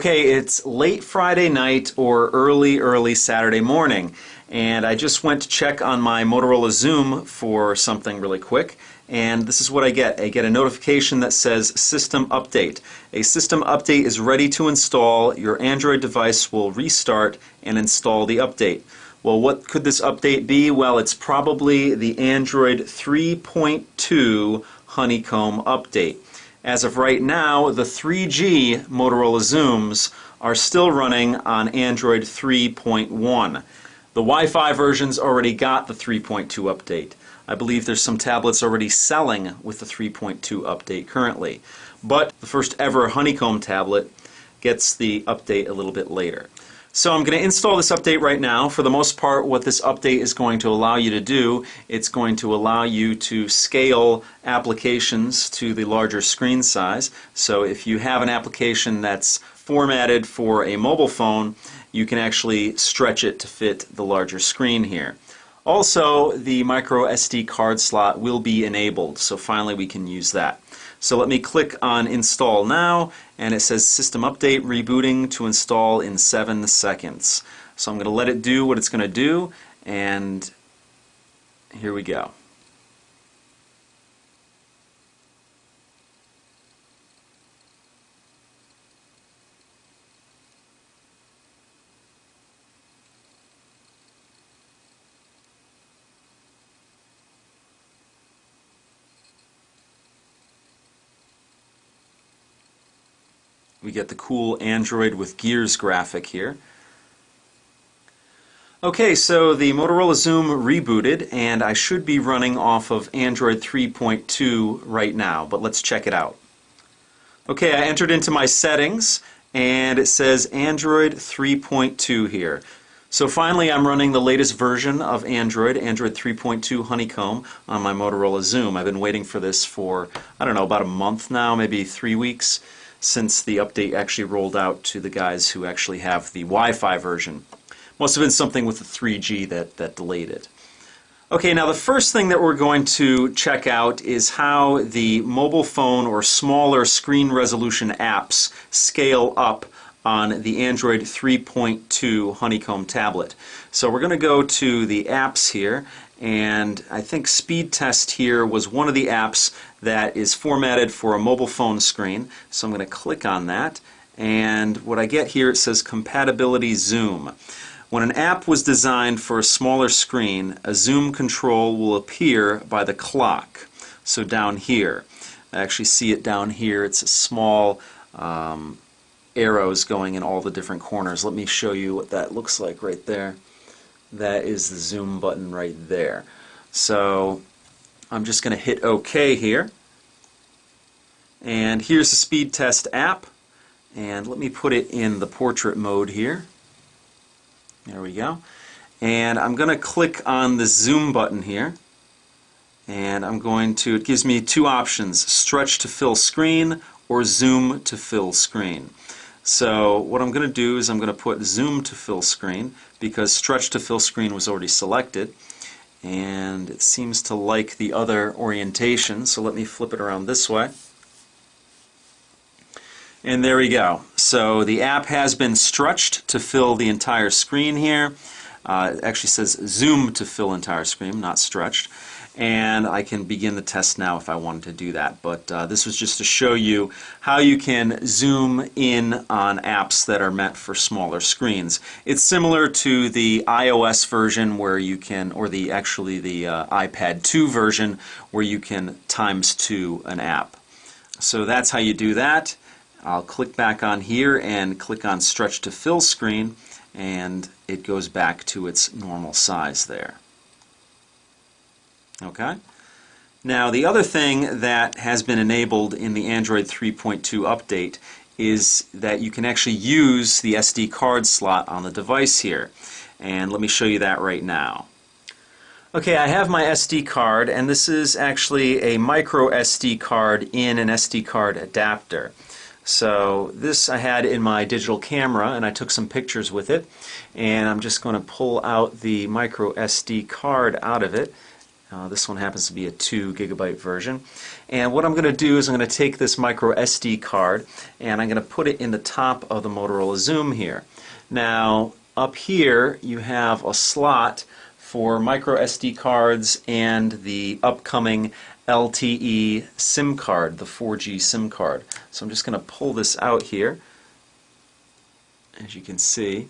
Okay, it's late Friday night or early Saturday morning, and I just went to check on my Motorola XOOM for something really quick, and this is what I get. I get a notification that says System Update. A system update is ready to install. Your Android device will restart and install the update. Well, what could this update be? Well, it's probably the Android 3.2 Honeycomb update. As of right now, the 3G Motorola XOOMs are still running on Android 3.1. The Wi-Fi versions already got the 3.2 update. I believe there's some tablets already selling with the 3.2 update currently. But the first ever Honeycomb tablet gets the update a little bit later. So I'm going to install this update right now. For the most part, what this update is going to allow you to do, it's going to allow you to scale applications to the larger screen size. So if you have an application that's formatted for a mobile phone, you can actually stretch it to fit the larger screen here. Also, the micro SD card slot will be enabled, so finally we can use that. So let me click on Install Now, and it says System Update rebooting to install in 7 seconds. So I'm going to let it do what it's going to do, and here we go. We get the cool Android with gears graphic here. Okay, so the Motorola XOOM rebooted, and I should be running off of Android 3.2 right now, but let's check it out. Okay, I entered into my settings, and it says Android 3.2 here. So finally I'm running the latest version of Android 3.2 Honeycomb on my Motorola XOOM. I've been waiting for this for, I don't know, about a month now, maybe 3 weeks, since the update actually rolled out to the guys who actually have the Wi-Fi version. Must have been something with the 3G that delayed it. Okay, now the first thing that we're going to check out is how the mobile phone or smaller screen resolution apps scale up on the Android 3.2 Honeycomb tablet. So we're going to go to the apps here, and I think Speed Test here was one of the apps that is formatted for a mobile phone screen. So I'm going to click on that, and what I get here, it says Compatibility Zoom. When an app was designed for a smaller screen, a zoom control will appear by the clock. So down here, I actually see it down here. It's a small arrows going in all the different corners. Let me show you what that looks like right there. That is the zoom button right there. So I'm just going to hit OK here. And here's the Speed Test app. And let me put it in the portrait mode here. There we go. And I'm going to click on the zoom button here. And I'm going to, it gives me two options, stretch to fill screen or zoom to fill screen. So what I'm going to do is I'm going to put zoom to fill screen because stretch to fill screen was already selected, and it seems to like the other orientation, so let me flip it around this way. And there we go. So the app has been stretched to fill the entire screen here. It actually says zoom to fill entire screen, not stretched. And I can begin the test now if I wanted to do that. But this was just to show you how you can zoom in on apps that are meant for smaller screens. It's similar to the iOS version where you can, or the iPad 2 version where you can ×2 an app. So that's how you do that. I'll click back on here and click on Stretch to Fill Screen, and it goes back to its normal size there. Okay. Now the other thing that has been enabled in the Android 3.2 update is that you can actually use the SD card slot on the device here. And let me show you that right now. Okay, I have my SD card, and this is actually a micro SD card in an SD card adapter. So this I had in my digital camera, and I took some pictures with it, and I'm just going to pull out the micro SD card out of it. This one happens to be a 2 GB version. And what I'm going to do is I'm going to take this micro SD card and I'm going to put it in the top of the Motorola Xoom here. Now up here you have a slot for micro SD cards and the upcoming LTE SIM card, the 4G SIM card. So I'm just going to pull this out here, as you can see.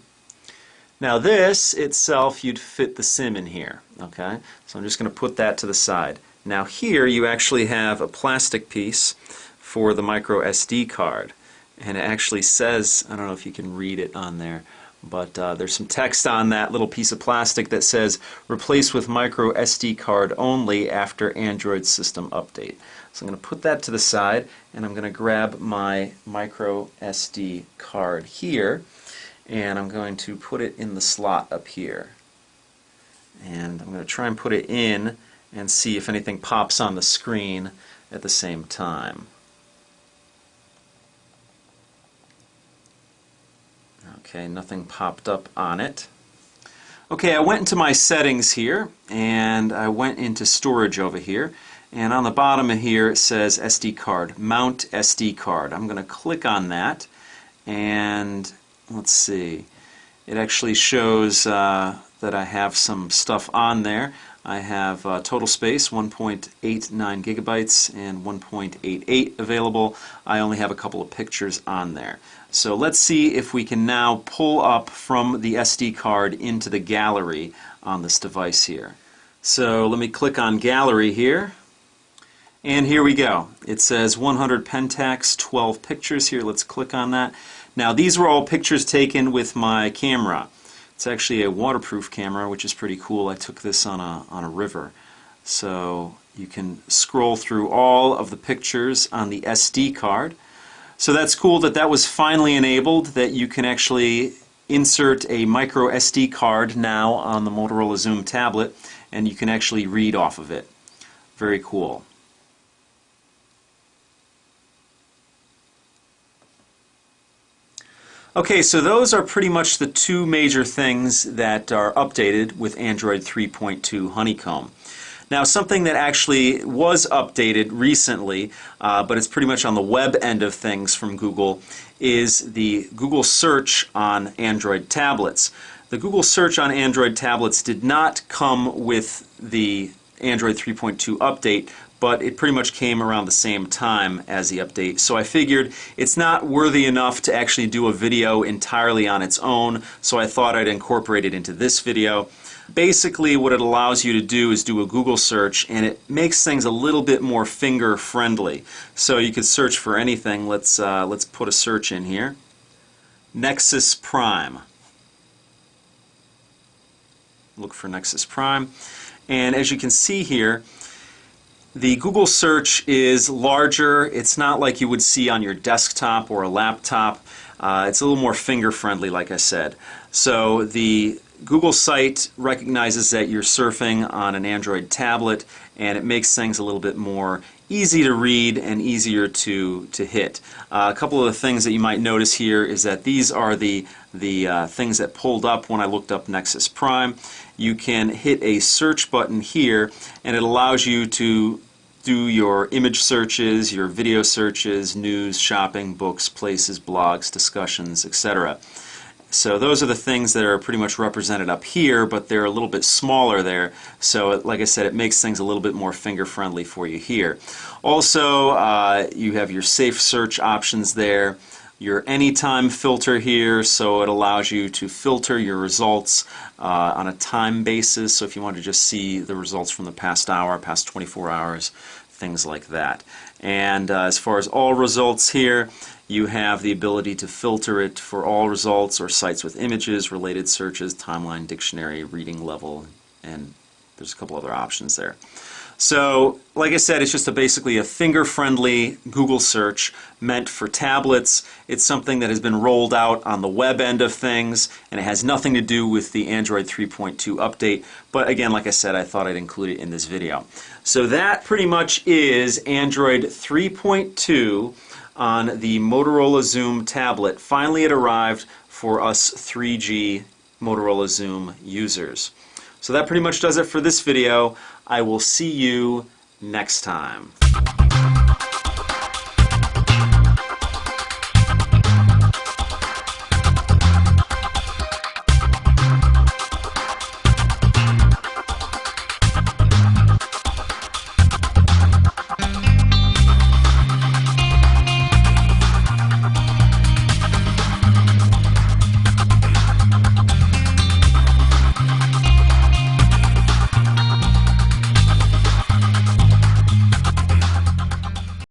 Now this itself, you'd fit the SIM in here, okay? So I'm just going to put that to the side. Now here you actually have a plastic piece for the micro SD card, and it actually says, I don't know if you can read it on there, but there's some text on that little piece of plastic that says replace with micro SD card only after Android system update. So I'm going to put that to the side and I'm going to grab my micro SD card here and I'm going to put it in the slot up here. And I'm going to try and put it in and see if anything pops on the screen at the same time. Okay, nothing popped up on it. Okay, I went into my settings here and I went into storage over here, and on the bottom of here it says SD card, mount SD card. I'm going to click on that and let's see, it actually shows that I have some stuff on there. I have total space 1.89 gigabytes and 1.88 available. I only have a couple of pictures on there. So let's see if we can now pull up from the SD card into the gallery on this device here. So let me click on gallery here. And here we go. It says 100 Pentax, 12 pictures here. Let's click on that. Now these were all pictures taken with my camera. It's actually a waterproof camera, which is pretty cool. I took this on a river. So you can scroll through all of the pictures on the SD card. So that's cool that that was finally enabled, that you can actually insert a micro SD card now on the Motorola Xoom tablet and you can actually read off of it. Very cool. Okay, so those are pretty much the two major things that are updated with Android 3.2 Honeycomb. Now something that actually was updated recently, but it's pretty much on the web end of things from Google, is the Google search on Android tablets. The Google search on Android tablets did not come with the Android 3.2 update, but it pretty much came around the same time as the update. So I figured it's not worthy enough to actually do a video entirely on its own, so I thought I'd incorporate it into this video. Basically what it allows you to do is do a Google search, and it makes things a little bit more finger friendly. So you could search for anything. Let's put a search in here. Nexus Prime. Look for Nexus Prime. And as you can see here, the Google search is larger. It's not like you would see on your desktop or a laptop. It's a little more finger friendly, like I said. So the Google site recognizes that you're surfing on an Android tablet, and it makes things a little bit more easy to read and easier to hit. A couple of the things that you might notice here is that these are the things that pulled up when I looked up Nexus Prime. You can hit a search button here, and it allows you to do your image searches, your video searches, news, shopping, books, places, blogs, discussions, etc. So those are the things that are pretty much represented up here, but they're a little bit smaller there. So like I said, it makes things a little bit more finger friendly for you here. Also, you have your safe search options there, your anytime filter here, so it allows you to filter your results on a time basis. So if you want to just see the results from the past hour, past 24 hours, things like that. And as far as all results here, you have the ability to filter it for all results or sites with images, related searches, timeline, dictionary, reading level, and there's a couple other options there. So, like I said, it's just basically a finger-friendly Google search meant for tablets. It's something that has been rolled out on the web end of things, and it has nothing to do with the Android 3.2 update. But again, like I said, I thought I'd include it in this video. So that pretty much is Android 3.2 on the Motorola Xoom tablet. Finally, it arrived for us 3G Motorola Xoom users. So that pretty much does it for this video. I will see you next time.